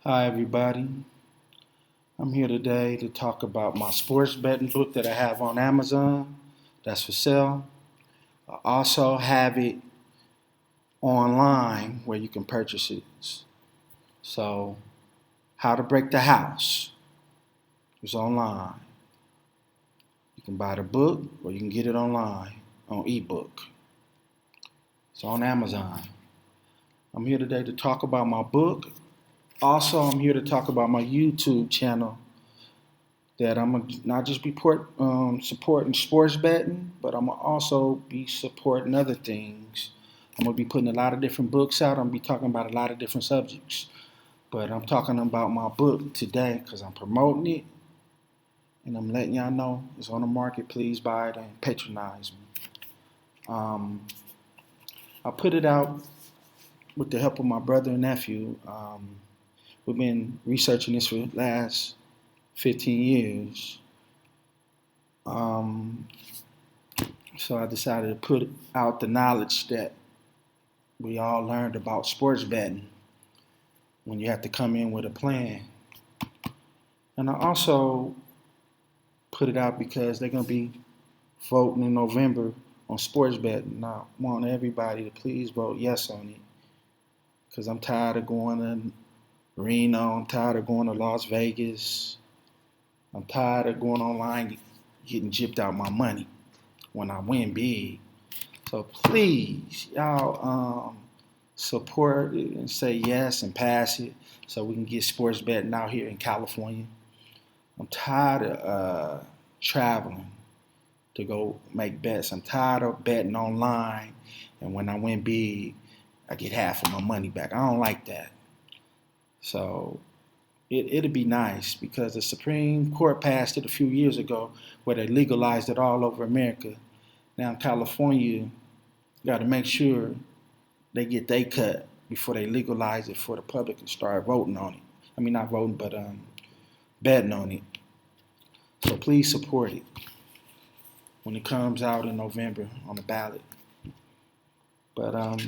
Hi, everybody. I'm here today to talk about my sports betting book that I have on Amazon that's for sale. I also have it online where you can purchase it. So, How to Break the House is online. You can buy the book or you can get it online on ebook. It's on Amazon. I'm here today to talk about my book. Also, I'm here to talk about my YouTube channel that I'm gonna not just be supporting sports betting, but I'm gonna also be supporting other things. I'm gonna be putting a lot of different books out. I'm gonna be talking about a lot of different subjects. But I'm talking about my book today because I'm promoting it and I'm letting y'all know it's on the market. Please buy it and patronize me. Um, I put it out with the help of my brother and nephew. We've been researching this for the last 15 years. Um, So I decided to put out the knowledge that we all learned about sports betting when you have to come in with a plan. And I also put it out because they're going to be voting in November on sports betting. And I want everybody to please vote yes on it because I'm tired of going to Reno. I'm tired of going to Las Vegas. I'm tired of going online getting gypped out my money when I win big. So please, y'all support it and say yes and pass it so we can get sports betting out here in California. I'm tired of traveling to go make bets. I'm tired of betting online, and when I win big, I get half of my money back. I don't like that. So it'd be nice because the Supreme Court passed it a few years ago where they legalized it all over America. Now in California, you got to make sure they get their cut before they legalize it for the public and start voting on it. I mean, not voting, but betting on it. So please support it when it comes out in November on the ballot. But I'm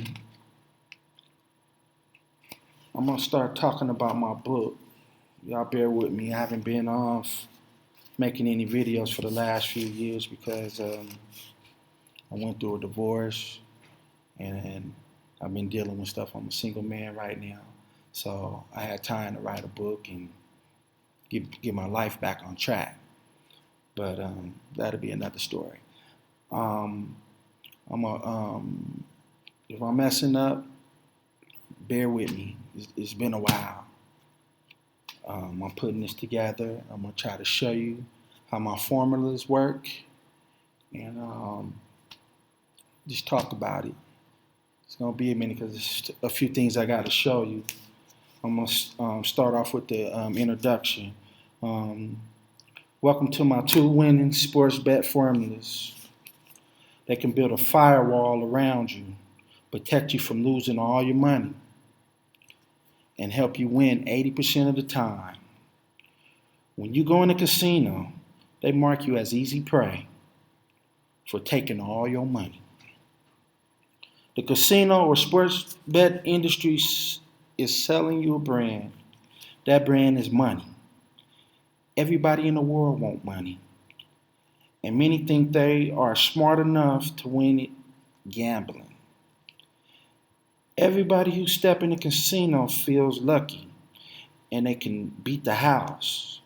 gonna start talking about my book. Y'all bear with me. I haven't been off making any videos for the last few years because I went through a divorce and I've been dealing with stuff. I'm a single man right now, so I had time to write a book and get my life back on track. But that'll be another story. Um, if I'm messing up, bear with me. It's been a while. I'm putting this together. I'm gonna try to show you how my formulas work and just talk about it. It's gonna be a minute because there's a few things I got to show you. I'm gonna start off with the introduction. Um, Welcome to my 2 winning sports bet formulas. They can build a firewall around you, protect you from losing all your money, and help you win 80% of the time. When you go in a casino, they mark you as easy prey for taking all your money. The casino or sports bet industry is selling you a brand. That brand is money. Everybody in the world wants money, and many think they are smart enough to win it gambling. Everybody who steps in a casino feels lucky and they can beat the house.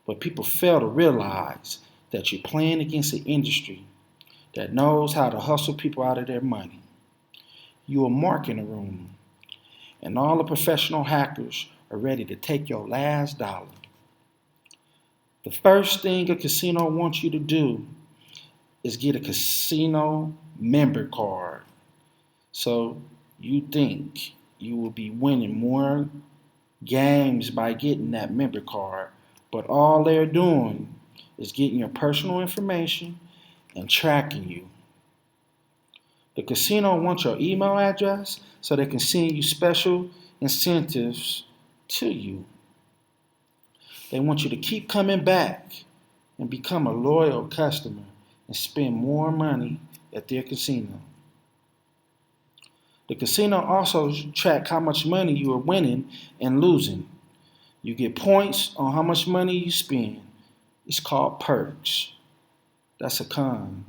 But people fail to realize that you're playing against an industry that knows how to hustle people out of their money. You're a mark in the room, and all the professional hackers are ready to take your last dollar. The first thing a casino wants you to do is get a casino member card. So you think you will be winning more games by getting that member card, but all they're doing is getting your personal information and tracking you. The casino wants your email address so they can send you special incentives to you. They want you to keep coming back and become a loyal customer and spend more money at their casino. The casino also tracks how much money you are winning and losing. You get points on how much money you spend. It's called perks. That's a con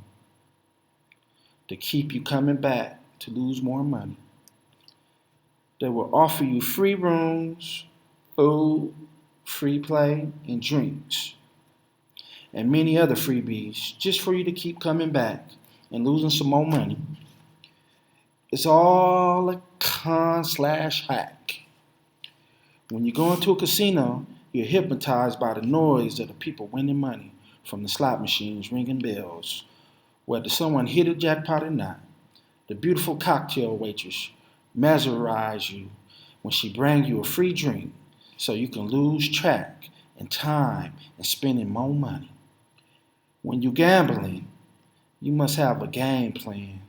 to keep you coming back to lose more money. They will offer you free rooms, food, free play, and drinks, and many other freebies just for you to keep coming back and losing some more money. It's all a con slash hack. When you go into a casino, you're hypnotized by the noise of the people winning money from the slot machines ringing bells. Whether someone hit a jackpot or not, the beautiful cocktail waitress mesmerizes you when she brings you a free drink so you can lose track and time and spending more money. When you're gambling, you must have a game plan.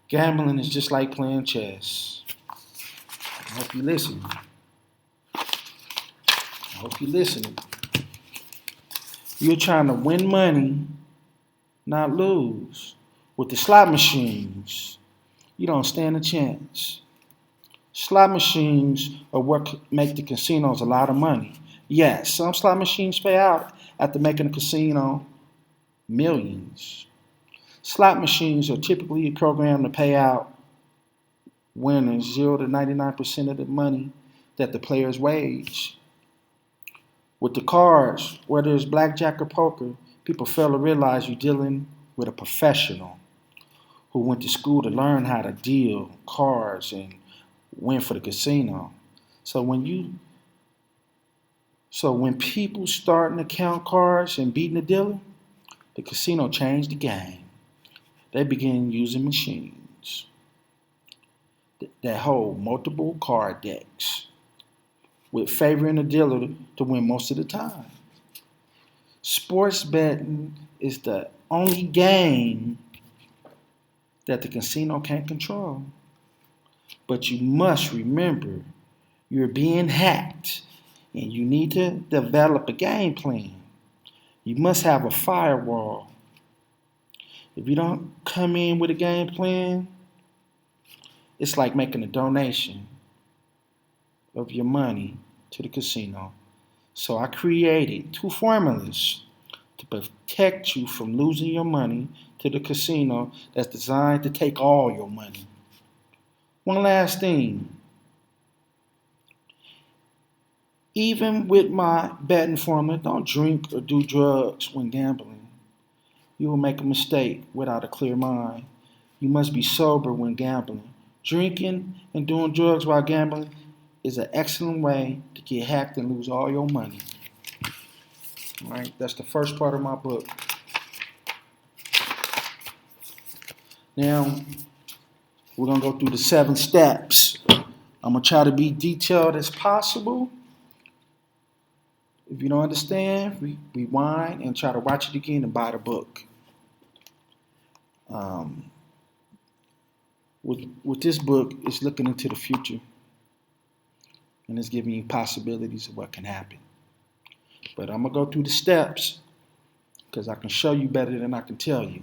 Gambling is just like playing chess. I hope you're listening. You're trying to win money, not lose. With the slot machines, you don't stand a chance. Slot machines are what make the casinos a lot of money. Yes, some slot machines pay out after making a casino millions. Slot machines are typically programmed to pay out winners 0 to 99% of the money that the players wage. With the cards, whether it's blackjack or poker, people fail to realize you're dealing with a professional who went to school to learn how to deal cards and win for the casino. So when people starting to count cards and beating the dealer, the casino changed the game. They began using machines that hold multiple card decks, with favoring the dealer to win most of the time. Sports betting is the only game that the casino can't control. But you must remember you're being hacked and you need to develop a game plan. You must have a firewall. If you don't come in with a game plan, it's like making a donation of your money to the casino. So I created 2 formulas to protect you from losing your money to the casino that's designed to take all your money. One last thing. Even with my betting formula, don't drink or do drugs when gambling. You will make a mistake without a clear mind. You must be sober when gambling. Drinking and doing drugs while gambling is an excellent way to get hacked and lose all your money. All right, that's the first part of my book. Now, we're going to go through the 7 steps. I'm going to try to be detailed as possible. If you don't understand, rewind and try to watch it again and buy the book. With this book, it's looking into the future. And it's giving you possibilities of what can happen. But I'm going to go through the steps because I can show you better than I can tell you.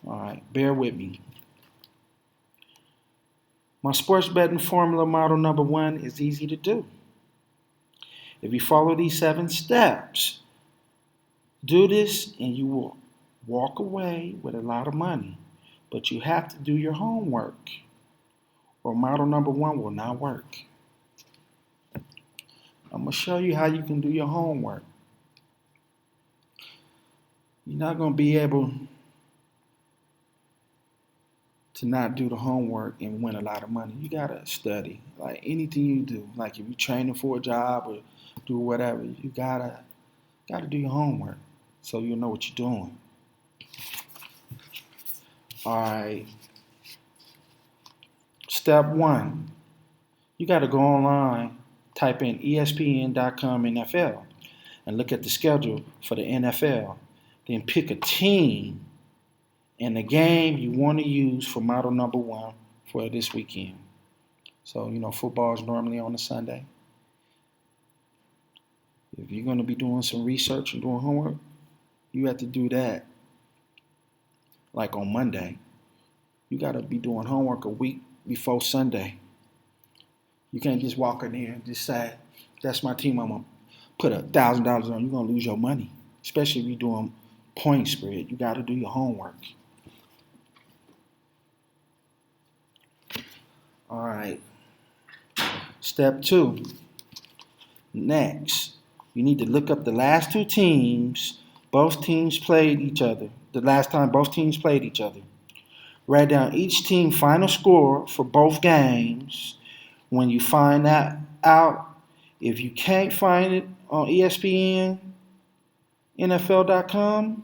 All right, bear with me. My sports betting formula model number 1 is easy to do. If you follow these 7 steps, do this and you will walk away with a lot of money. But you have to do your homework or model number 1 will not work. I'm going to show you how you can do your homework. You're not going to be able to not do the homework and win a lot of money. You got to study. Like anything you do, like if you're training for a job or do whatever, you got to do your homework so you'll know what you're doing. All right. Step 1, you got to go online, type in ESPN.com NFL, and look at the schedule for the NFL. Then pick a team and the game you want to use for model number 1 for this weekend. So, football is normally on a Sunday. If you're going to be doing some research and doing homework, you have to do that like on Monday. You got to be doing homework a week before Sunday. You can't just walk in there and just say, That's my team. I'm gonna put $1,000 on. You're gonna lose your money, especially if you're doing point spread. You got to do your homework. All right. Step 2. Next, you need to look up the last two teams. Both teams played each other. The last time both teams played each other. Write down each team final score for both games. When you find that out, if you can't find it on ESPN, NFL.com,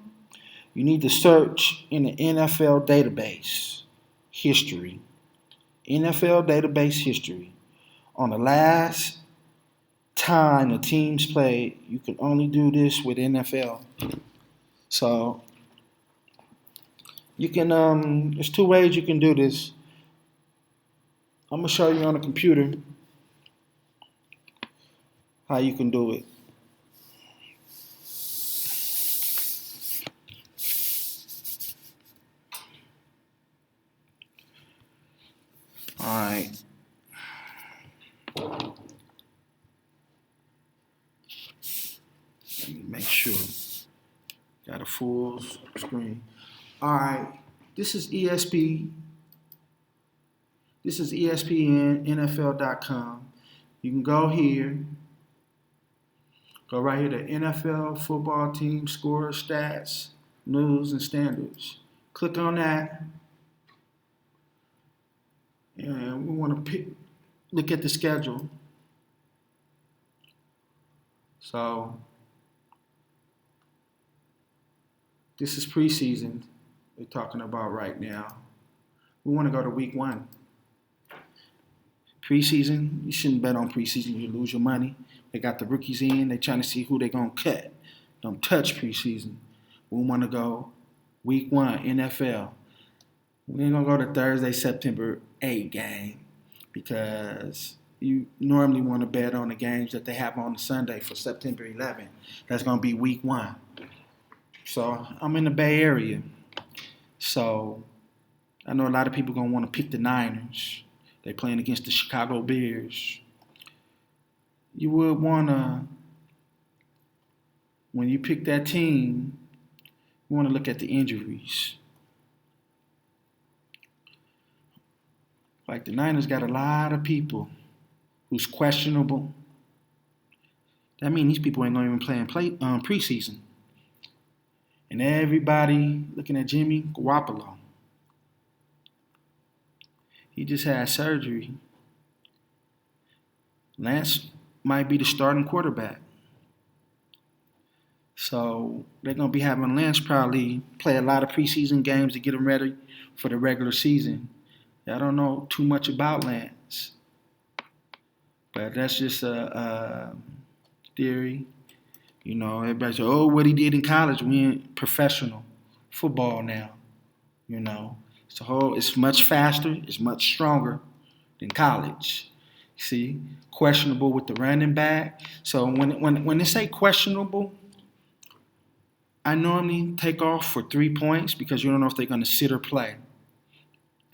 you need to search in the NFL database history. NFL database history. On the last time the teams played, you can only do this with NFL. So you can there's two ways you can do this. I'm gonna show you on the computer how you can do it. All right. Let me make sure. Got a full screen. All right. This is ESP. This is ESPN, NFL.com. You can go here. Go right here to NFL football team score, stats, news, and standards. Click on that. And we want to look at the schedule. So this is preseason we're talking about right now. We want to go to week 1. Preseason, you shouldn't bet on preseason. You lose your money. They got the rookies in. They're trying to see who they're going to cut. Don't touch preseason. We want to go week 1, NFL. We ain't going to go to Thursday, September 8 game because you normally want to bet on the games that they have on the Sunday for September 11. That's going to be week 1. So I'm in the Bay Area. So I know a lot of people going to want to pick the Niners. They're playing against the Chicago Bears. You would want to, when you pick that team, you want to look at the injuries. Like the Niners got a lot of people who's questionable. That means these people ain't going to even play in preseason. And everybody looking at Jimmy Garoppolo. He just had surgery. Lance might be the starting quarterback. So they're going to be having Lance probably play a lot of preseason games to get him ready for the regular season. I don't know too much about Lance. But that's just a theory. You know, everybody says, oh, what he did in college. We in professional football now. You know, it's much faster, it's much stronger than college. See, questionable with the running back. So when they say questionable, I normally take off for 3 points because you don't know if they're going to sit or play.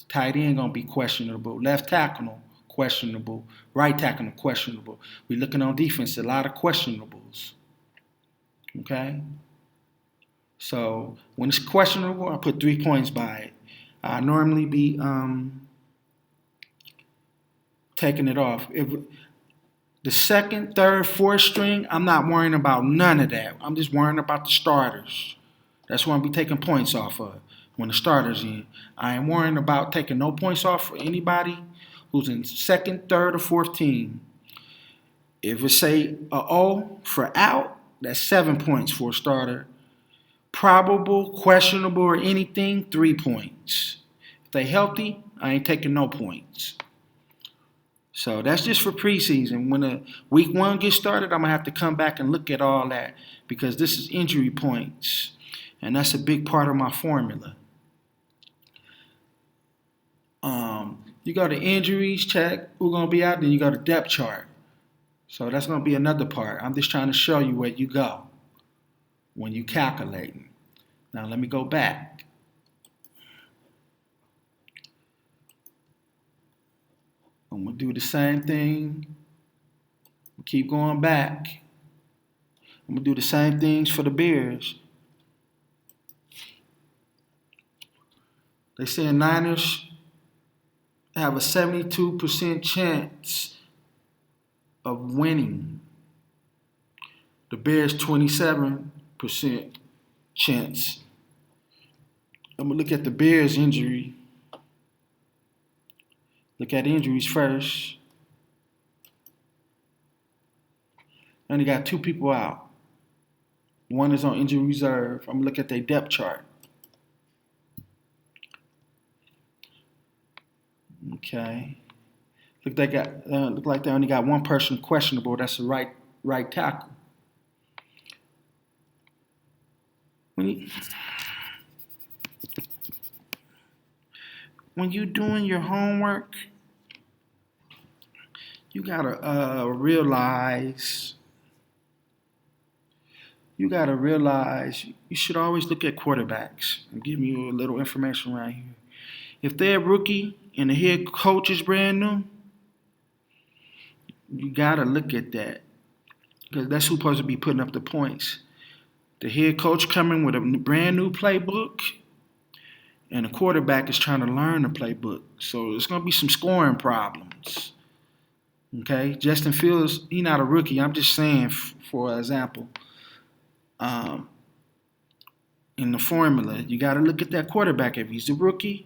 Tight end going to be questionable. Left tackle, questionable. Right tackle, questionable. We're looking on defense, a lot of questionables. Okay? So when it's questionable, I put 3 points by it. I normally be taking it off. If the second, third, fourth string, I'm not worrying about none of that. I'm just worrying about the starters. That's what I'll be taking points off of when the starters in. I ain't worrying about taking no points off for anybody who's in second, third, or fourth team. If it say a O for out, that's 7 points for a starter. Probable, questionable, or anything, 3 points. If they healthy, I ain't taking no points. So that's just for preseason. When the week 1 gets started, I'm going to have to come back and look at all that because this is injury points. And that's a big part of my formula. You go to injuries, check who's going to be out, then you go to depth chart. So that's going to be another part. I'm just trying to show you where you go when you calculating. Now let me go back. I'm going to do the same thing Keep going back. I'm going to do the same things for the Bears. They say Niners have a 72% chance of winning. The Bears 27% chance. I'm going to look at the Bears injury. Look at injuries first. Only got 2 people out. One is on injury reserve. I'm going to look at their depth chart. Okay. Look like they only got one person questionable. That's the right tackle. When you're doing your homework, you gotta realize. You should always look at quarterbacks. I'm giving you a little information right here. If they're a rookie and the head coach is brand new, you gotta look at that, because that's who's supposed to be putting up the points. The head coach coming with a brand new playbook, and the quarterback is trying to learn the playbook. So it's going to be some scoring problems. Okay? Justin Fields, he's not a rookie. I'm just saying, for example, in the formula, you got to look at that quarterback. If he's a rookie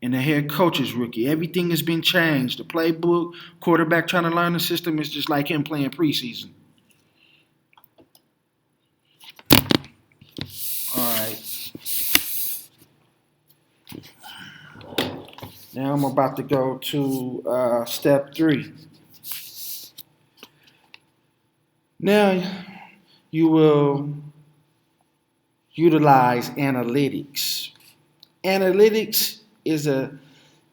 and the head coach is rookie, everything has been changed. The playbook, quarterback trying to learn the system is just like him playing preseason. All right. Now I'm about to go to step 3. Now you will utilize analytics. Analytics is a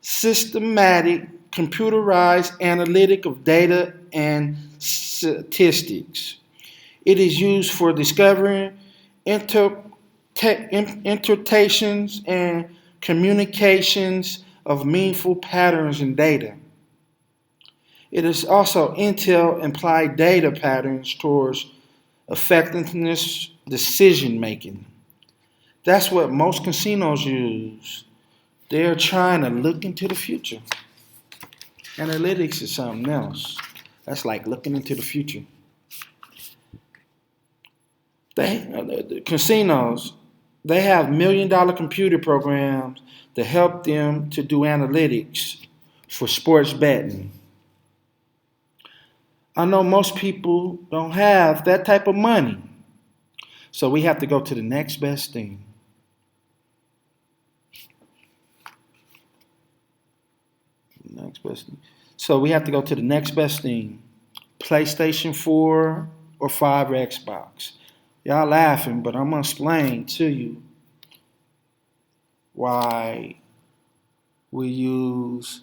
systematic, computerized analytic of data and statistics. It is used for discovering interpretations and communications of meaningful patterns in data. It is also intel implied data patterns towards effectiveness decision making. That's what most casinos use. They're trying to look into the future. Analytics is something else. That's like looking into the future. The casinos, they have $1 million computer programs to help them to do analytics for sports betting. I know most people don't have that type of money. So we have to go to the next best thing. So we have to go to the next best thing. PlayStation 4 or 5 or Xbox. Y'all laughing, but I'm going to explain to you why we use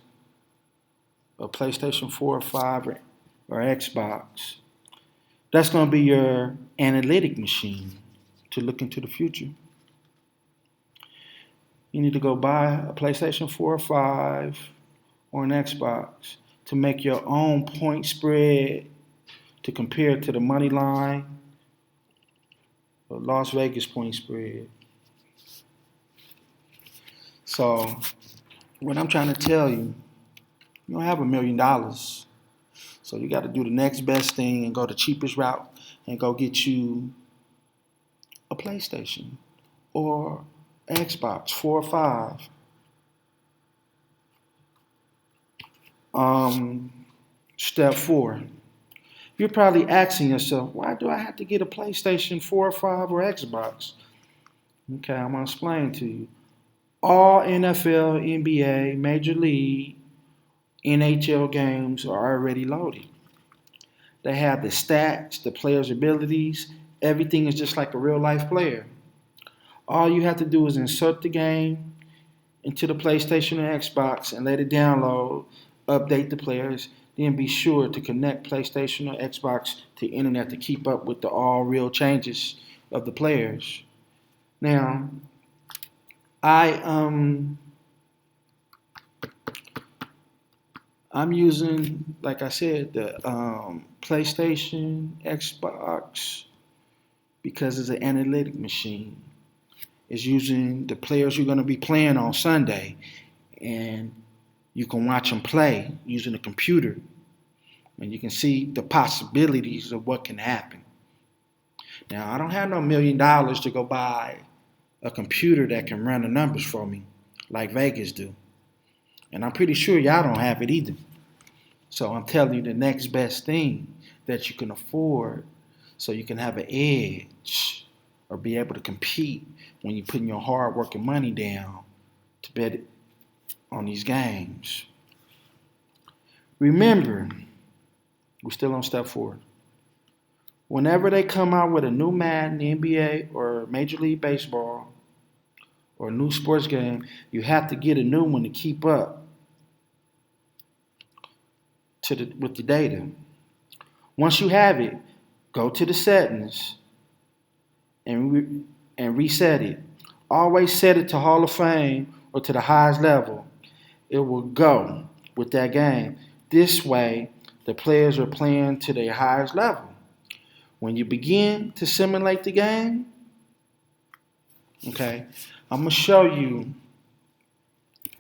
a PlayStation 4 or 5 or Xbox. That's going to be your analytic machine to look into the future. You need to go buy a PlayStation 4 or 5 or an Xbox to make your own point spread to compare to the money line or Las Vegas point spread. So what I'm trying to tell you, you don't have $1 million. So you got to do the next best thing and go the cheapest route and go get you a PlayStation or Xbox 4 or 5. Step 4. You're probably asking yourself, why do I have to get a PlayStation 4 or 5 or Xbox? Okay, I'm going to explain to you. All NFL, NBA, Major League, NHL games are already loaded. They have the stats, the players' abilities. Everything is just like a real life player. All you have to do is insert the game into the PlayStation or Xbox and let it download, update the players, then be sure to connect PlayStation or Xbox to the internet to keep up with the all real changes of the players. Now, I I'm using, like I said, the PlayStation, Xbox, because it's an analytic machine. It's using the players you're going to be playing on Sunday, and you can watch them play using a computer, and you can see the possibilities of what can happen. Now, I don't have no $1 million to go buy a computer that can run the numbers for me like Vegas do. And I'm pretty sure y'all don't have it either. So I'm telling you the next best thing that you can afford so you can have an edge or be able to compete when you're putting your hard working money down to bet on these games. Remember, we're still on step 4. Whenever they come out with a new Madden, NBA, or Major League Baseball, or a new sports game, you have to get a new one to keep up with the data. Once you have it, go to the settings and reset it. Always set it to Hall of Fame or to the highest level. It will go with that game. This way, the players are playing to their highest level. When you begin to simulate the game, okay, I'm going to show you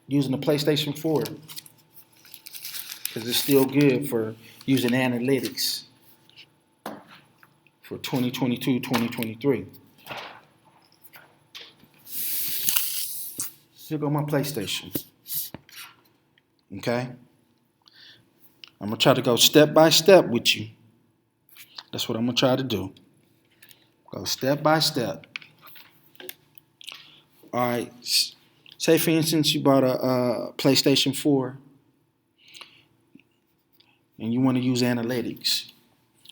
using the PlayStation 4 because it's still good for using analytics for 2022, 2023. Here go my PlayStation. Okay? I'm going to try to go step by step with you. That's what I'm going to try to do. Go step by step. All right. Say, for instance, you bought a PlayStation 4 and you want to use analytics.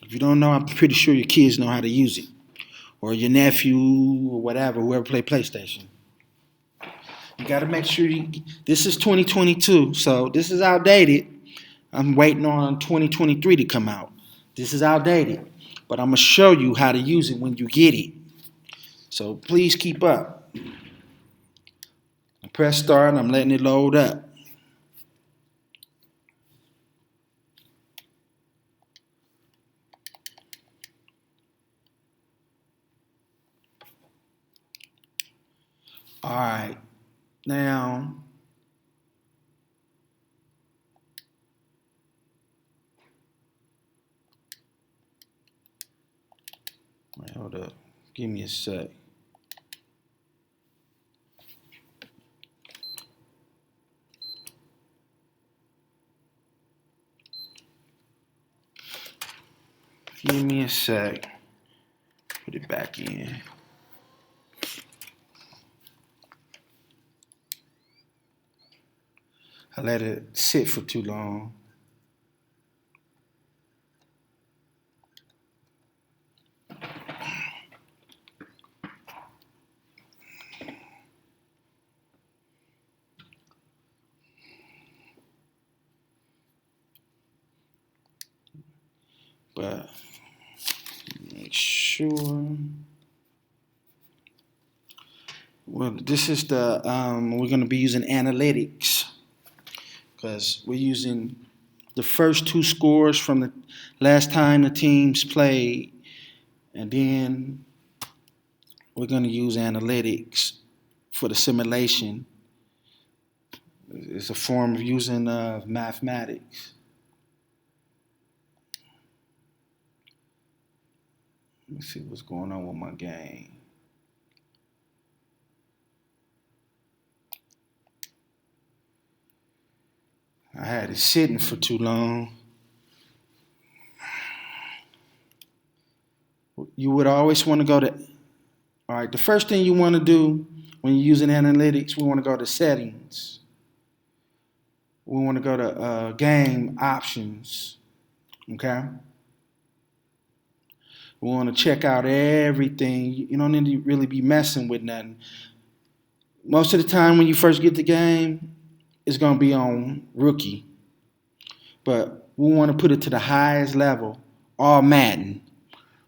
If you don't know, I'm pretty sure your kids know how to use it. Or your nephew or whatever, whoever play PlayStation. You got to make sure this is 2022, so this is outdated. I'm waiting on 2023 to come out. This is outdated, but I'm going to show you how to use it when you get it. So please keep up. I press start and I'm letting it load up. All right. Now, wait, hold up. Give me a sec. Give me a sec. Put it back in. I let it sit for too long. But make sure. Well, this is the we're going to be using analytics because we're using the first 2 scores from the last time the teams played, and then we're going to use analytics for the simulation. It's a form of using mathematics. Let me see what's going on with my game. I had it sitting for too long. You would always want to go to, all right, the first thing you want to do when you're using analytics, we want to go to settings. We want to go to game options, okay? We want to check out everything. You don't need to really be messing with nothing. Most of the time when you first get the game, it's going to be on rookie. But we want to put it to the highest level, all Madden,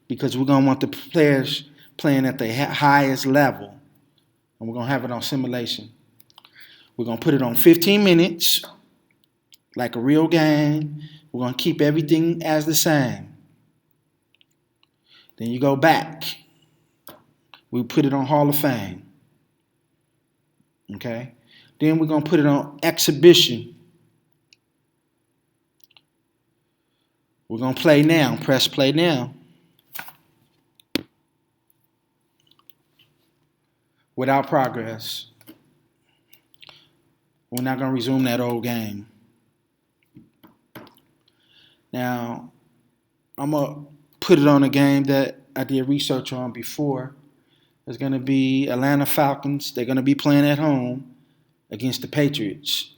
because we're going to want the players playing at the highest level. And we're going to have it on simulation. We're going to put it on 15 minutes. like a real game. We're going to keep everything as the same. Then you go back. We put it on Hall of Fame. Okay? Then we're going to put it on exhibition. We're going to play now. Press play now. Without progress. We're not going to resume that old game. Now, I'm going to put it on a game that I did research on before. It's going to be Atlanta Falcons. They're going to be playing at home against the Patriots.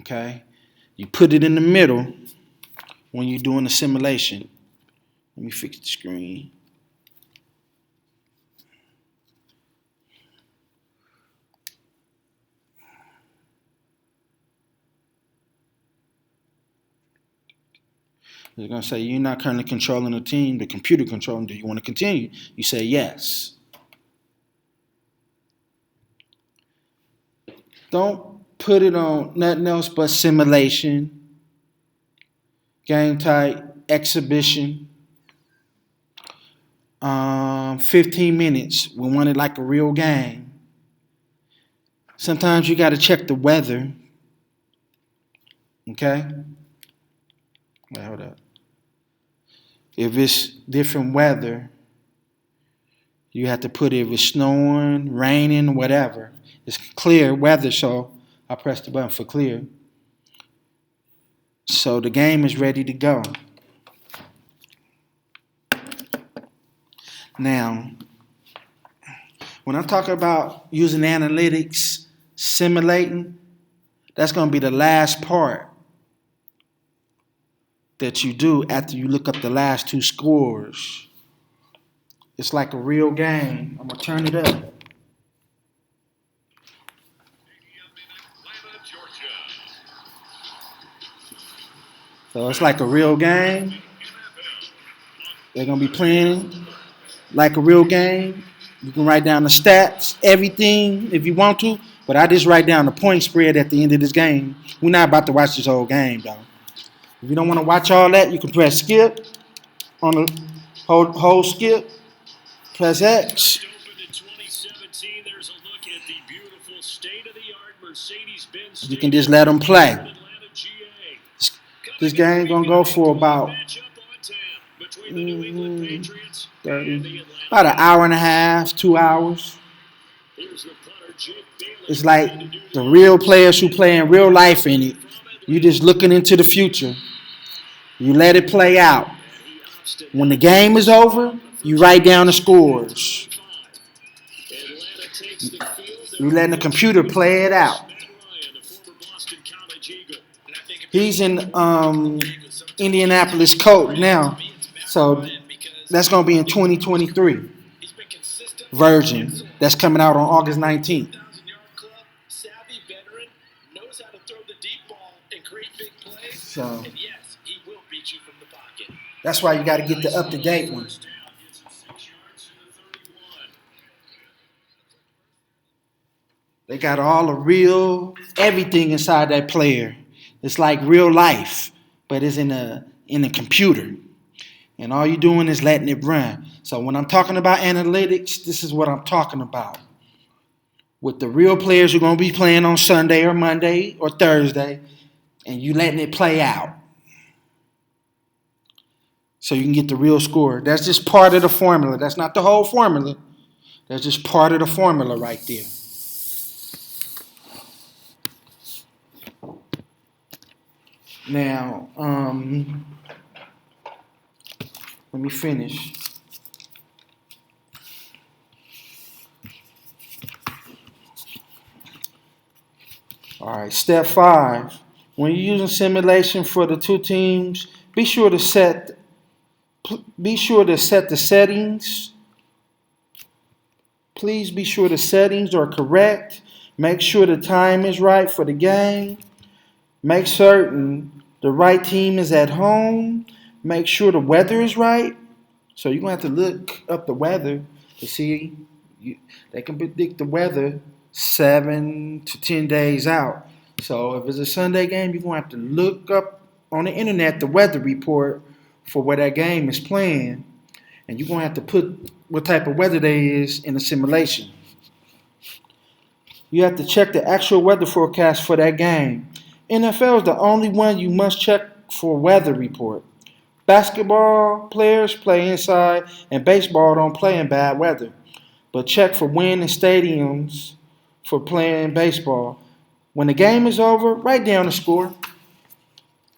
Okay? You put it in the middle when you're doing the simulation. Let me fix the screen. They're going to say, you're not currently controlling the team, the computer controlling. Do you want to continue? You say yes. Don't put it on nothing else but simulation, game type, exhibition. 15 minutes. We want it like a real game. Sometimes you got to check the weather. Okay? Wait, hold up. If it's different weather, you have to put it if it's snowing, raining, whatever. It's clear weather, so I press the button for clear. So the game is ready to go. Now, when I'm talking about using analytics, simulating, that's going to be the last part that you do after you look up the last two scores. It's like a real game. I'm going to turn it up. So it's like a real game. They're going to be playing like a real game. You can write down the stats, everything if you want to, but I just write down the point spread at the end of this game. We're not about to watch this whole game, though. If you don't want to watch all that, you can press skip on the whole skip. Press X. You can just let them play. This game gonna go for about 30, about an hour and a half, 2 hours. It's like the real players who play in real life in it. You just looking into the future. You let it play out. When the game is over, you write down the scores. You letting the computer play it out. He's in Indianapolis Colts now, so that's going to be in 2023 version. That's coming out on August 19th. So that's why you got to get the up-to-date ones. They got all the real everything inside that player. It's like real life, but it's in a computer. And all you're doing is letting it run. So when I'm talking about analytics, this is what I'm talking about. With the real players who are going to be playing on Sunday or Monday or Thursday, and you letting it play out. So you can get the real score. That's just part of the formula. That's not the whole formula. That's just part of the formula right there. Now, let me finish. All right, step 5. When you're using simulation for the two teams, be sure to set the settings. Please be sure the settings are correct. Make sure the time is right for the game. Make certain the right team is at home. Make sure the weather is right. So you're going to have to look up the weather to see. They can predict the weather 7 to 10 days out. So if it's a Sunday game, you're going to have to look up on the internet the weather report for where that game is playing. And you're going to have to put what type of weather there is in the simulation. You have to check the actual weather forecast for that game. NFL is the only one you must check for weather report. Basketball players play inside, and baseball don't play in bad weather. But check for wind in stadiums for playing baseball. When the game is over, write down the score.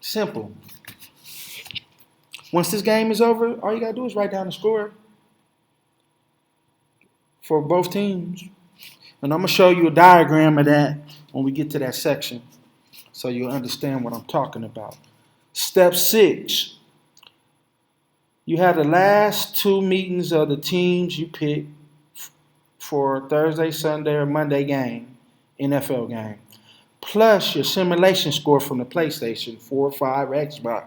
Simple. Once this game is over, all you got to do is write down the score for both teams. And I'm going to show you a diagram of that when we get to that section so you'll understand what I'm talking about. Step 6. You have the last 2 meetings of the teams you pick for Thursday, Sunday, or Monday game, NFL game, plus your simulation score from the PlayStation 4, 5, or Xbox.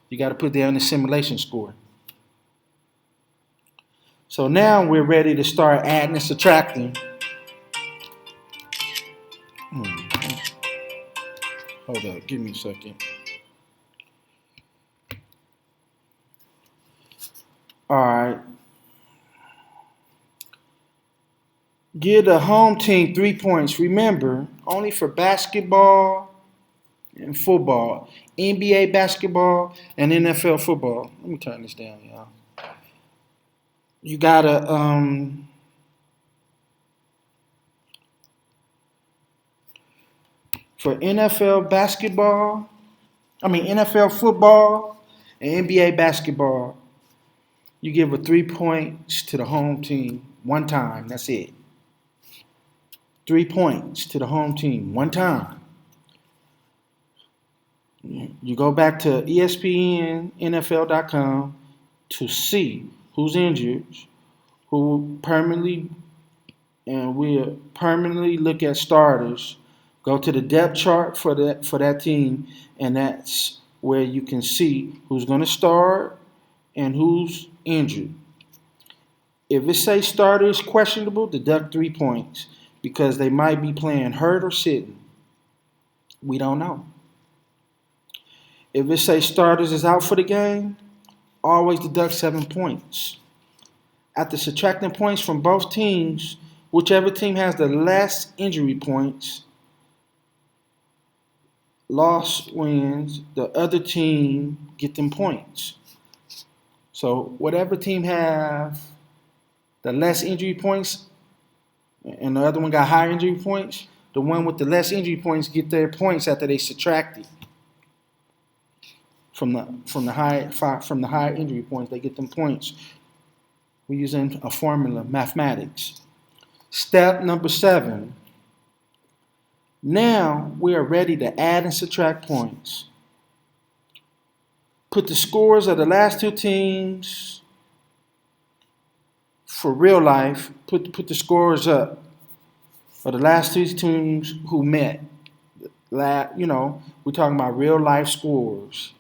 You got to put down the simulation score. So now we're ready to start adding and subtracting. Hold up, give me a second. All right. Give the home team 3 points. Remember, only for basketball and football, NBA basketball and NFL football. Let me turn this down, y'all. You gotta for NFL football and NBA basketball, you give a 3 points to the home team one time. That's it. 3 points to the home team one time. You go back to ESPN, NFL.com to see who's injured, who permanently, and we'll permanently look at starters. Go to the depth chart for that team, and that's where you can see who's going to start and who's injured. If it says starter is questionable, deduct 3 points because they might be playing hurt or sitting. We don't know. If it says starters is out for the game, always deduct 7 points. After subtracting points from both teams, whichever team has the less injury points, loss wins, the other team get them points. So whatever team have the less injury points and the other one got higher injury points, the one with the less injury points get their points after they subtract it from the high injury points. They get them points. We're using a formula, mathematics. Step number 7. Now we are ready to add and subtract points. Put the scores of the last 2 teams for real life. Put the scores up of the last 2 teams who met. We're talking about real life scores.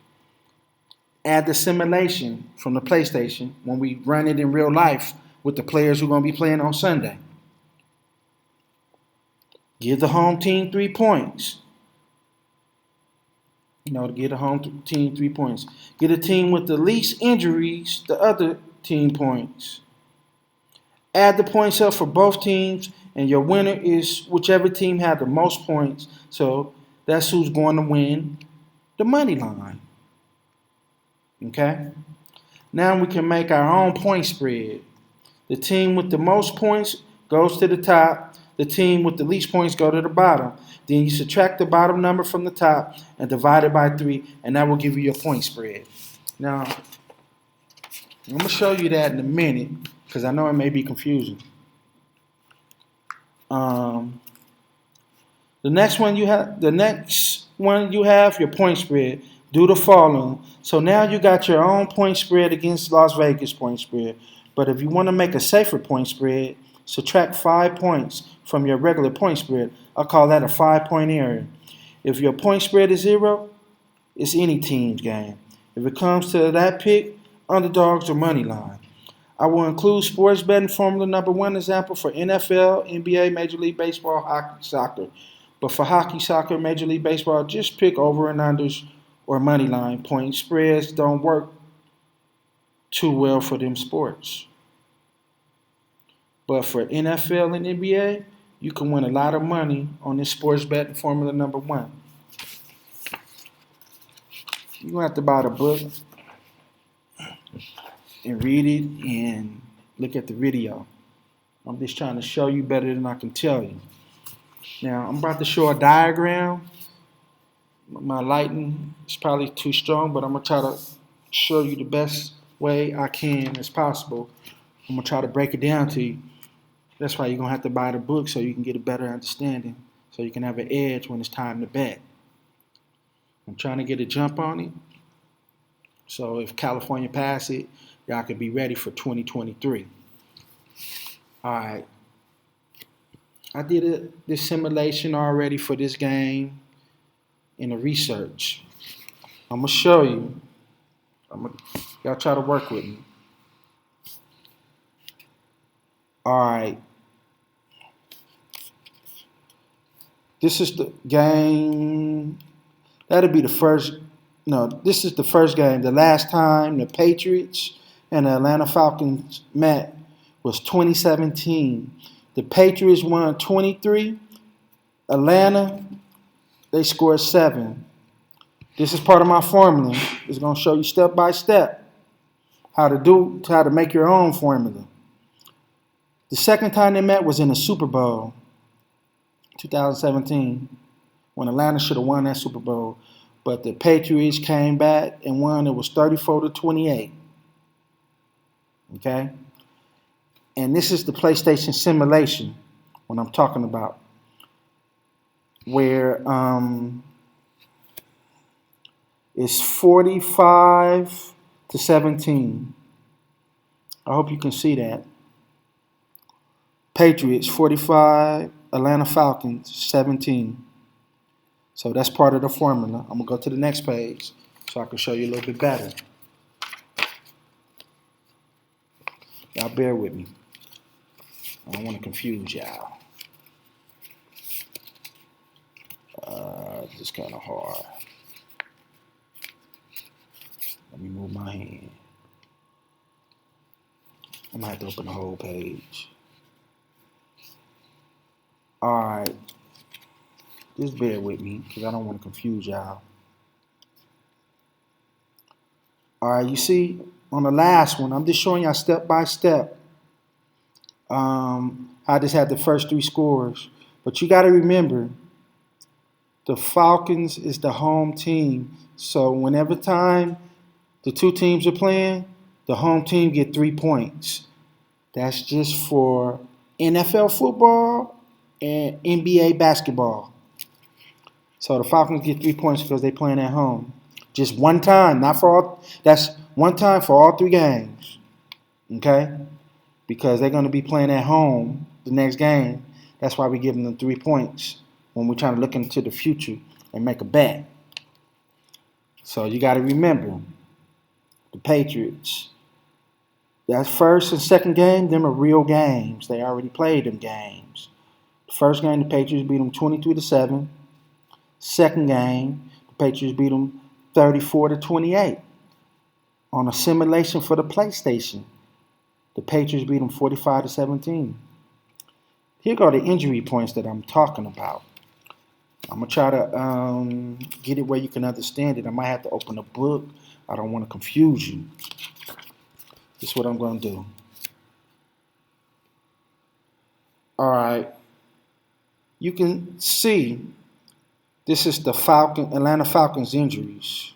Add the simulation from the PlayStation when we run it in real life with the players who are going to be playing on Sunday. Give the home team 3 points. To give the home team 3 points. Get a team with the least injuries, the other team points. Add the points up for both teams, and your winner is whichever team had the most points. So that's who's going to win the money line. Okay? Now we can make our own point spread. The team with the most points goes to the top. The team with the least points go to the bottom. Then you subtract the bottom number from the top and divide it by 3, and that will give you your point spread. Now, I'm going to show you that in a minute because I know it may be confusing. The next one you have your point spread. Do the following. So now you got your own point spread against Las Vegas point spread. But if you want to make a safer point spread, subtract 5 points from your regular point spread. I'll call that a 5-point area. If your point spread is 0, it's any team's game. If it comes to that pick, underdogs or money line. I will include sports betting formula number one example for NFL, NBA, Major League Baseball, hockey, soccer. But for hockey, soccer, Major League Baseball, just pick over and unders or money line. Point spreads don't work too well for them sports. But for NFL and NBA, you can win a lot of money on this sports betting formula number one. You're going to have to buy the book and read it and look at the video. I'm just trying to show you better than I can tell you. Now, I'm about to show a diagram. My lighting is probably too strong, but I'm going to try to show you the best way I can as possible. I'm going to try to break it down to you. That's why you're going to have to buy the book so you can get a better understanding, so you can have an edge when it's time to bet. I'm trying to get a jump on it. So if California pass it, y'all could be ready for 2023. All right. I did this simulation already for this game in the research. I'm going to show you. Y'all try to work with me. All right. This is the game. That'll be the first. No, this is the first game. The last time the Patriots and the Atlanta Falcons met was 2017. The Patriots won 23. Atlanta, they scored 7. This is part of my formula. It's going to show you step by step how to make your own formula. The second time they met was in the Super Bowl, 2017, when Atlanta should have won that Super Bowl. But the Patriots came back and won. It was 34-28. Okay? And this is the PlayStation simulation, what I'm talking about, where it's 45-17. I hope you can see that. Patriots 45, Atlanta Falcons 17. So that's part of the formula. I'm going to go to the next page so I can show you a little bit better. Y'all bear with me. I don't want to confuse y'all. It's kind of hard. Let me move my hand. I'm going to have to open the whole page. All right. Just bear with me because I don't want to confuse y'all. All right, you see on the last one, I'm just showing y'all step by step. I just had the first 3 scores. But you got to remember, the Falcons is the home team. So whenever time the 2 teams are playing, the home team get 3 points. That's just for NFL football and NBA basketball. So the Falcons get 3 points because they're playing at home. Just one time, not for all. That's one time for all 3 games. Okay? Because they're going to be playing at home the next game. That's why we give them 3 points when we're trying to look into the future and make a bet. So you got to remember, the Patriots, that first and second game, them are real games. They already played them games. The first game, the Patriots beat them 23-7. Second game, the Patriots beat them 34-28. On a simulation for the PlayStation, the Patriots beat them 45-17. Here go the injury points that I'm talking about. I'm going to try to get it where you can understand it. I might have to open a book. I don't want to confuse you. This is what I'm going to do. All right. You can see this is the Atlanta Falcons injuries.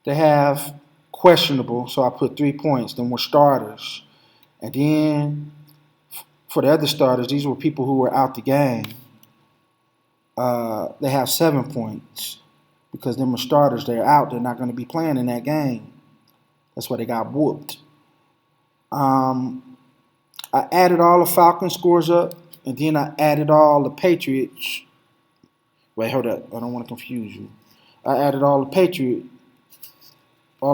They have questionable, so I put 3 points. Then were starters. And then for the other starters, these were people who were out the game. They have 7 points because them were starters. They're out. They're not going to be playing in that game. That's why they got whooped. I added all the Falcons scores up, and then I added all the Patriots. Wait, hold up. I don't want to confuse you. I added all the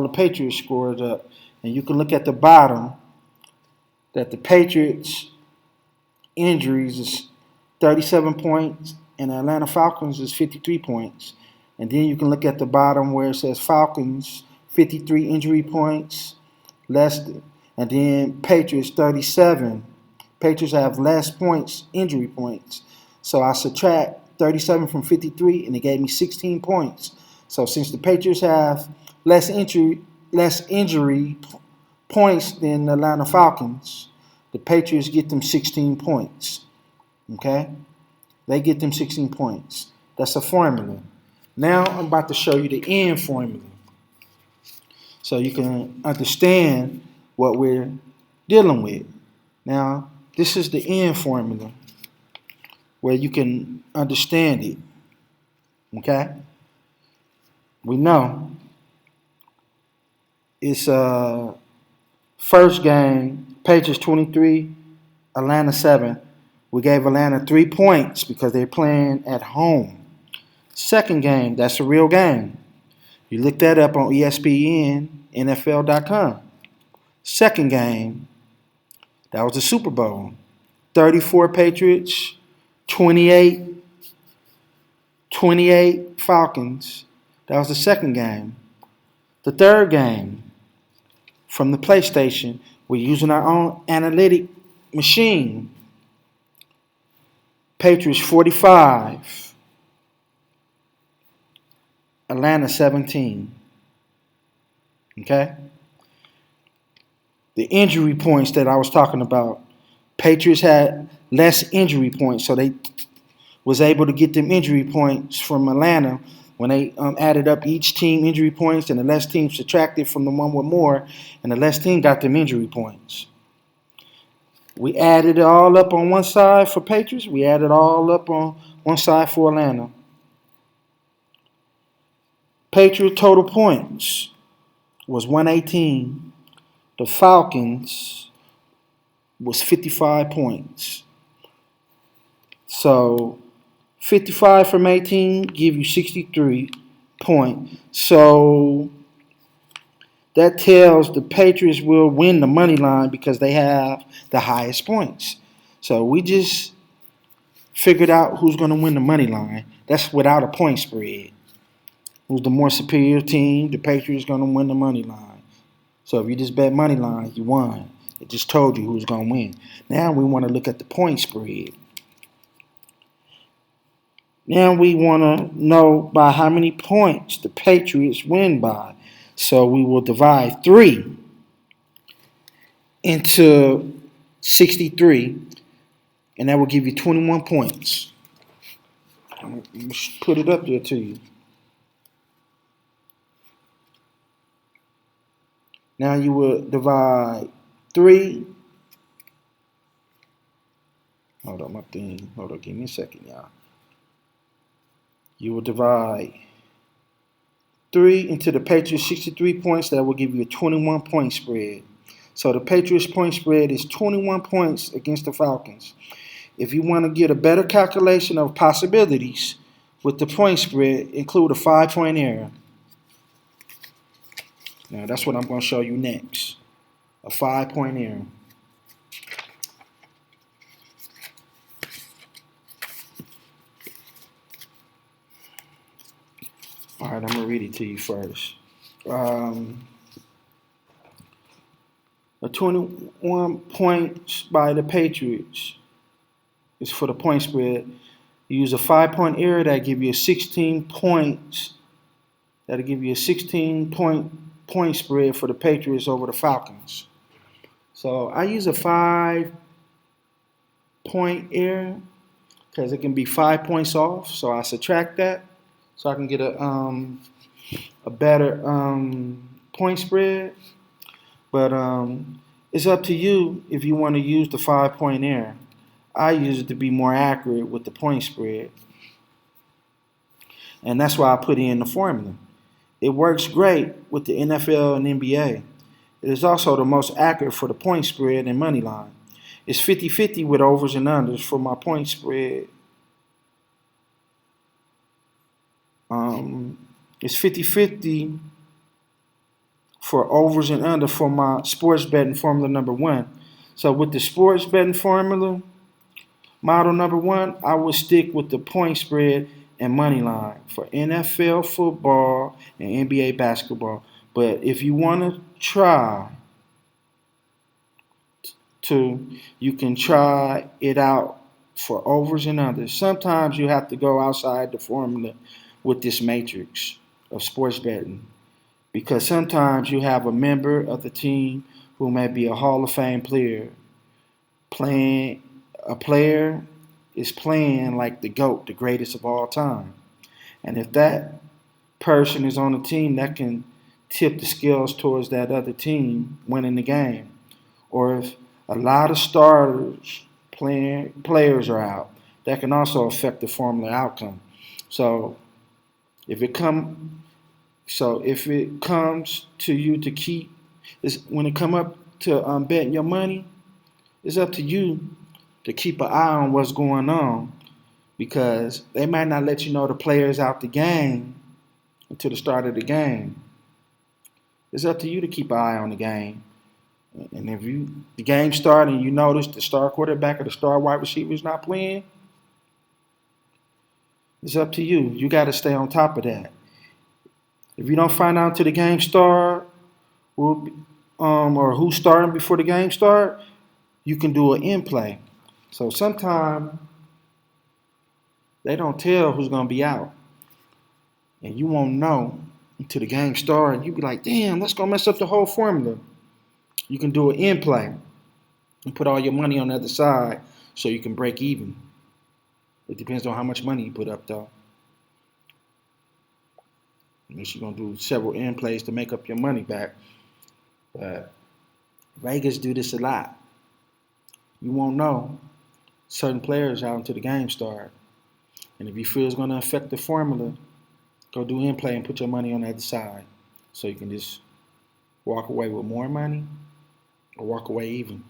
Patriots scores up, and you can look at the bottom that the Patriots injuries is 37 points and the Atlanta Falcons is 53 points. And then you can look at the bottom where it says Falcons 53 injury points less, and then Patriots 37. Patriots have less points, injury points. So I subtract 37 from 53 and it gave me 16 points. So since the Patriots have less injury points than the Atlanta Falcons, the Patriots get them 16 points. Okay? They get them 16 points. That's a formula. Now I'm about to show you the end formula, so you can understand what we're dealing with. Now, this is the end formula where you can understand it. Okay? We know it's first game, Patriots 23, Atlanta 7. We gave Atlanta 3 points because they're playing at home. Second game, that's a real game. You look that up on ESPN, NFL.com. Second game, that was the Super Bowl. 34 Patriots, 28 Falcons. That was the second game. The third game, from the PlayStation, we're using our own analytic machine. Patriots 45. Atlanta 17. Okay? The injury points that I was talking about, Patriots had less injury points, so they was able to get them injury points from Atlanta when they added up each team injury points, and the less team subtracted from the one with more, and the less team got them injury points. We added it all up on one side for Patriots. We added all up on one side for Atlanta. Patriot total points was 118. The Falcons was 55 points. So 55 from 18 give you 63 points. So that tells the Patriots will win the money line because they have the highest points. So we just figured out who's going to win the money line. That's without a point spread. Who's the more superior team, the Patriots going to win the money line. So if you just bet money line, you won. It just told you who's going to win. Now we want to look at the point spread. Now we want to know by how many points the Patriots win by. So we will divide 3 into 63, and that will give you 21 points. I'm going to put it up there to you. Now you will divide 3. Hold on, my thing. Hold on, give me a second, y'all. You will divide 3 into the Patriots 63 points. That will give you a 21 point spread. So the Patriots point spread is 21 points against the Falcons. If you want to get a better calculation of possibilities with the point spread, include a 5-point error. Now that's what I'm going to show you next. A 5-point error. All right, I'm going to read it to you first. A 21 points by the Patriots is for the point spread. You use a 5-point error, that give you a 16 points. That'll give you a 16 point spread for the Patriots over the Falcons. So I use a 5-point error because it can be 5 points off. So I subtract that so I can get a better point spread. But it's up to you if you want to use the 5-point error. I use it to be more accurate with the point spread. And that's why I put in the formula. It works great with the NFL and NBA. It is also the most accurate for the point spread and money line. It's 50-50 with overs and unders for my point spread. It's 50-50 for overs and under for my sports betting formula number 1. So with the sports betting formula, model number one, I would stick with the point spread and money line for NFL football and NBA basketball. But if you want to try you can try it out for overs and unders. Sometimes you have to go outside the formula with this matrix of sports betting because sometimes you have a member of the team who may be a Hall of Fame player playing a player is playing like the GOAT, the greatest of all time. And if that person is on a team, that can tip the scales towards that other team winning the game. Or if a lot of starters players are out, that can also affect the formula outcome. So if it comes to you to keep, when it come up to betting your money, it's up to you to keep an eye on what's going on because they might not let you know the players out the game until the start of the game. It's up to you to keep an eye on the game. And if the game starts and you notice the star quarterback or the star wide receiver is not playing, it's up to you. You got to stay on top of that. If you don't find out until the game start, or who's starting before the game start, you can do an in play. So sometimes they don't tell who's going to be out, and you won't know until the game starts. And you be like, damn, that's going to mess up the whole formula. You can do an in play and put all your money on the other side so you can break even. It depends on how much money you put up, though. Unless you're going to do several in plays to make up your money back. But Vegas do this a lot. You won't know certain players out until the game start. And if you feel it's going to affect the formula, go do in play and put your money on the other side so you can just walk away with more money or walk away even.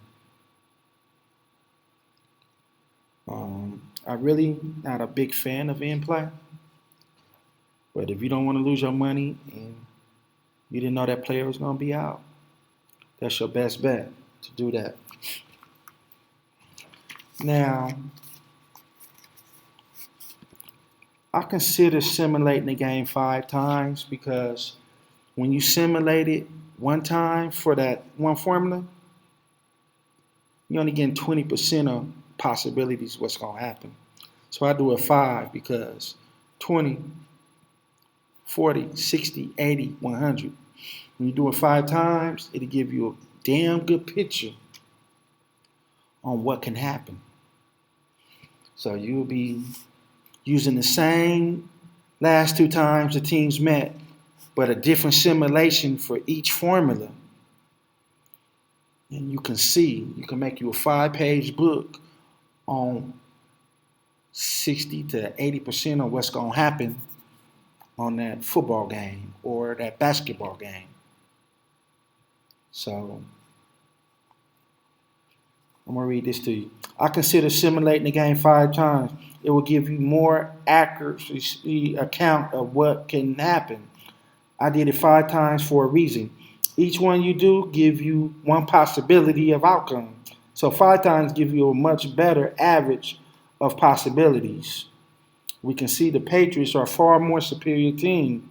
I'm really not a big fan of in play, but if you don't want to lose your money and you didn't know that player was going to be out, that's your best bet to do that. Now, I consider simulating the game 5 times because when you simulate it one time for that one formula, you're only getting 20% of possibilities what's going to happen. So I do a 5 because 20, 40, 60, 80, 100. When you do it 5 times, it'll give you a damn good picture on what can happen. So you'll be using the same last 2 times the teams met, but a different simulation for each formula. And you can make you a 5-page book on 60 to 80% of what's going to happen on that football game or that basketball game. So I'm going to read this to you. I consider simulating the game 5 times. It will give you more accuracy account of what can happen. I did it 5 times for a reason. Each one you do give you one possibility of outcome. So 5 times give you a much better average of possibilities. We can see the Patriots are a far more superior team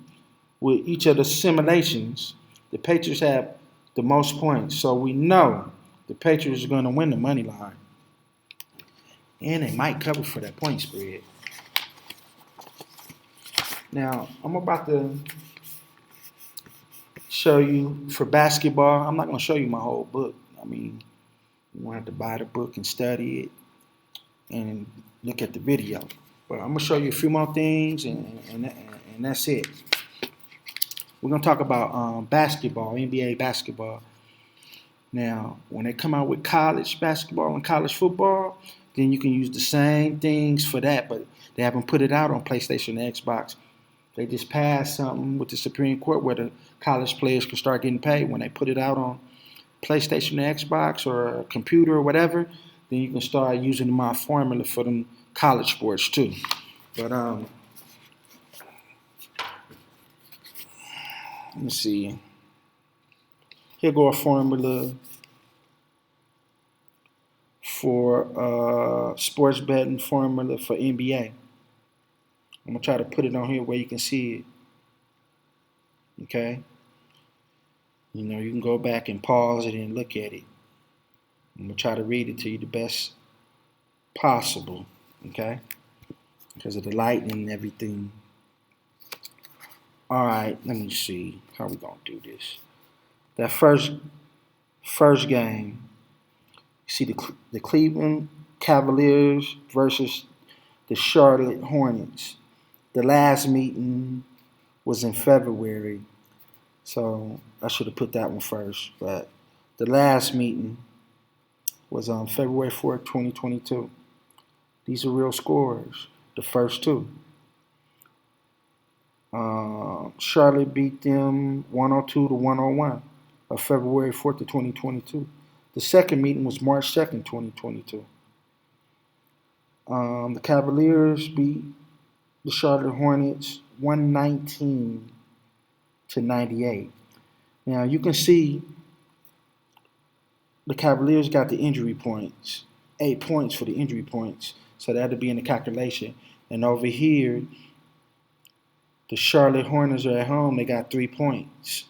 with each of the simulations. The Patriots have the most points, so we know the Patriots are going to win the money line. And they might cover for that point spread. Now, I'm about to show you for basketball. I'm not going to show you my whole book. I mean, you want to have to buy the book and study it and look at the video. But I'm going to show you a few more things, and that's it. We're going to talk about basketball, NBA basketball. Now, when they come out with college basketball and college football, then you can use the same things for that, but they haven't put it out on PlayStation and Xbox. They just passed something with the Supreme Court where the college players can start getting paid. When they put it out on PlayStation and Xbox or a computer or whatever, then you can start using my formula for them college sports too. But let me see. Here go a formula for sports betting formula for NBA. I'm gonna try to put it on here where you can see it. Okay, you know, you can go back and pause it and look at it. I'm gonna try to read it to you the best possible. Okay, because of the lighting and everything. All right, let me see how we gonna do this. That first game, you see the Cleveland Cavaliers versus the Charlotte Hornets. The last meeting was in February, so I should have put that one first. But the last meeting was on February 4th, 2022. These are real scores. The first two. Charlotte beat them 102 to 101 of February 4th of 2022. The second meeting was March 2nd, 2022. The Cavaliers beat the Charlotte Hornets 119 to 98. Now you can see the Cavaliers got the injury points, 8 points for the injury points, so that would be in the calculation. And over here, the Charlotte Hornets are at home, they got 3 points.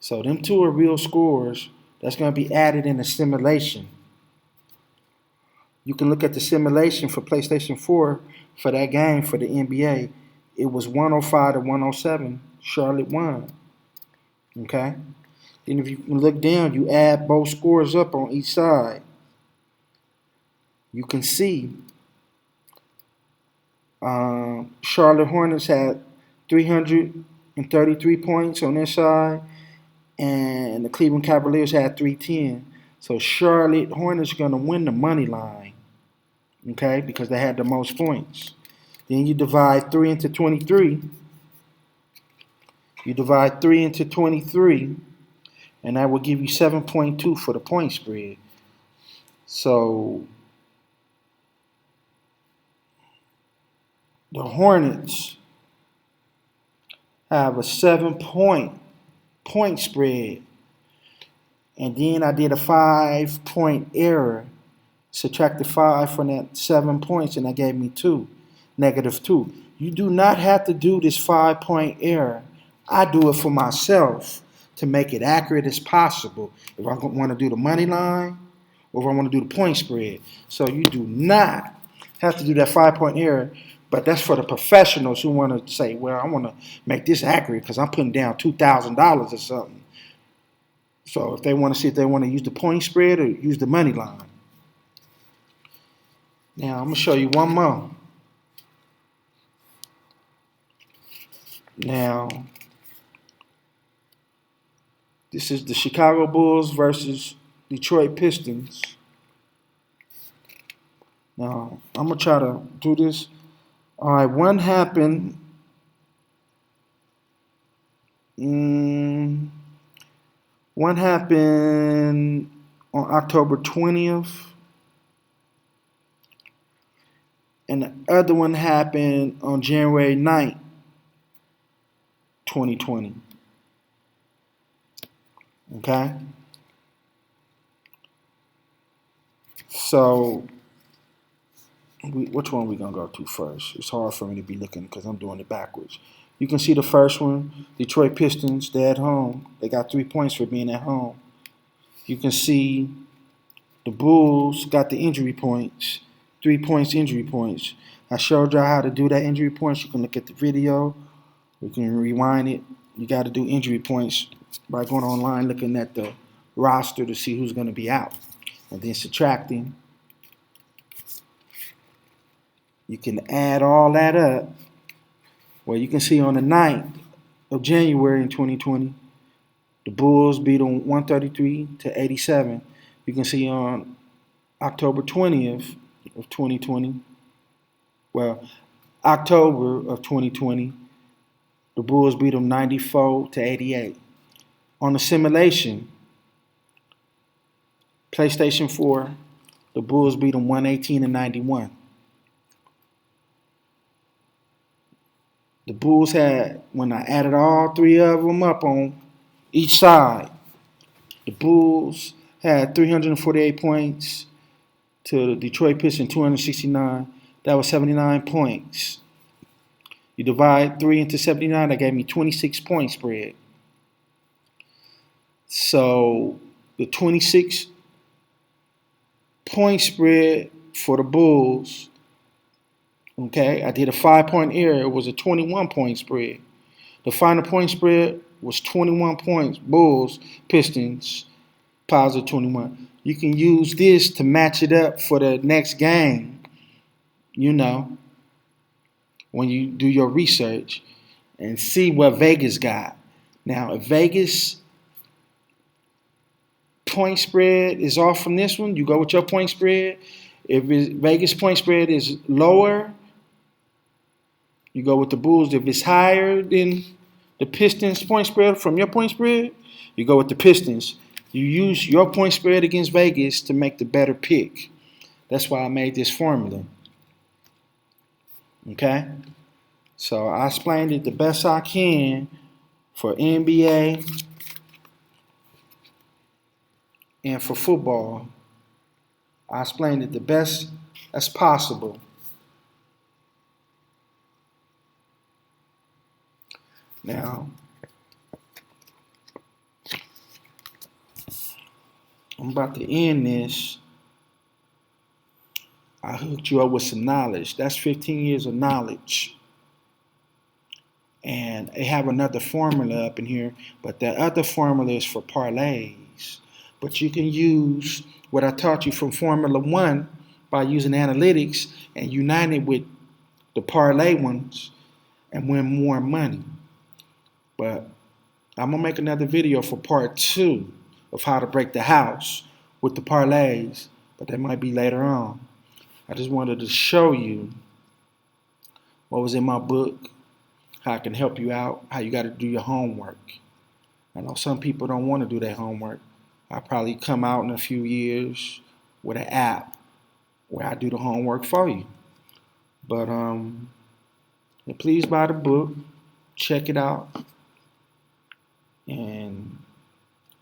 So them two are real scores. That's going to be added in the simulation. You can look at the simulation for PlayStation 4 for that game for the NBA. It was 105 to 107. Charlotte won. Okay? Then if you look down, you add both scores up on each side. You can see Charlotte Hornets had 333 points on their side, and the Cleveland Cavaliers had 310. So Charlotte Hornets are going to win the money line, okay, because they had the most points. Then you divide 3 into 23. You divide 3 into 23, and that will give you 7.2 for the point spread. So the Hornets have a 7-point spread. And then I did a 5-point error. Subtracted 5 from that 7 points, and that gave me 2, -2. You do not have to do this 5-point error. I do it for myself to make it accurate as possible. If I want to do the money line, or if I want to do the point spread. So you do not have to do that 5-point error. But that's for the professionals who want to say, well, I want to make this accurate because I'm putting down $2,000 or something. So if they want to see if they want to use the point spread or use the money line. Now I'm going to show you one more. Now, this is the Chicago Bulls versus Detroit Pistons. Now, I'm going to try to do this. All right, one happened. One happened on October 20th, and the other one happened on January 9th, 2020. Okay? So, which one are we going to go to first? It's hard for me to be looking because I'm doing it backwards. You can see the first one, Detroit Pistons, they're at home. They got 3 points for being at home. You can see the Bulls got the injury points, 3 points injury points. I showed y'all how to do that injury points. You can look at the video. You can rewind it. You got to do injury points by going online, looking at the roster to see who's going to be out. And then subtracting. You can add all that up. Well, you can see on the 9th of January in 2020, the Bulls beat them 133 to 87. You can see on October 20th of 2020, well, October of 2020, the Bulls beat them 94 to 88. On the simulation, PlayStation 4, the Bulls beat them 118 to 91. The Bulls had, when I added all 3 of them up on each side, the Bulls had 348 points, to the Detroit Pistons 269. That was 79 points. You divide 3 into 79, that gave me 26 point spread. So the 26 point spread for the Bulls, okay, I did a 5-point error. It was a 21 point spread. The final point spread was 21 points. Bulls, Pistons, positive 21. You can use this to match it up for the next game, you know, when you do your research and see what Vegas got. Now, if Vegas point spread is off from this one, you go with your point spread. If Vegas point spread is lower, you go with the Bulls. If it's higher than the Pistons point spread from your point spread, you go with the Pistons. You use your point spread against Vegas to make the better pick. That's why I made this formula. Okay? So I explained it the best I can for NBA and for football. I explained it the best as possible. Now, I'm about to end this. I hooked you up with some knowledge. That's 15 years of knowledge. And they have another formula up in here, but that other formula is for parlays. But you can use what I taught you from Formula 1 by using analytics and unite it with the parlay ones and win more money. But I'm going to make another video for part 2 of how to break the house with the parlays, but that might be later on. I just wanted to show you what was in my book, how I can help you out, how you got to do your homework. I know some people don't want to do their homework. I'll probably come out in a few years with an app where I do the homework for you. But please buy the book, check it out, and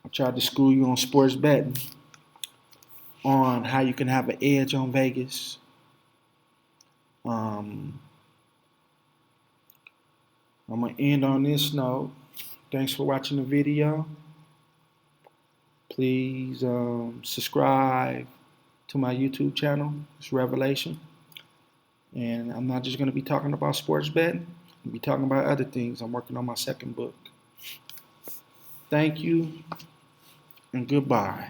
I tried to school you on sports betting, on how you can have an edge on Vegas. I'm going to end on this note. Thanks for watching the video. Please subscribe to my YouTube channel. It's Revelation. And I'm not just going to be talking about sports betting. I'll be talking about other things. I'm working on my second book. Thank you and goodbye.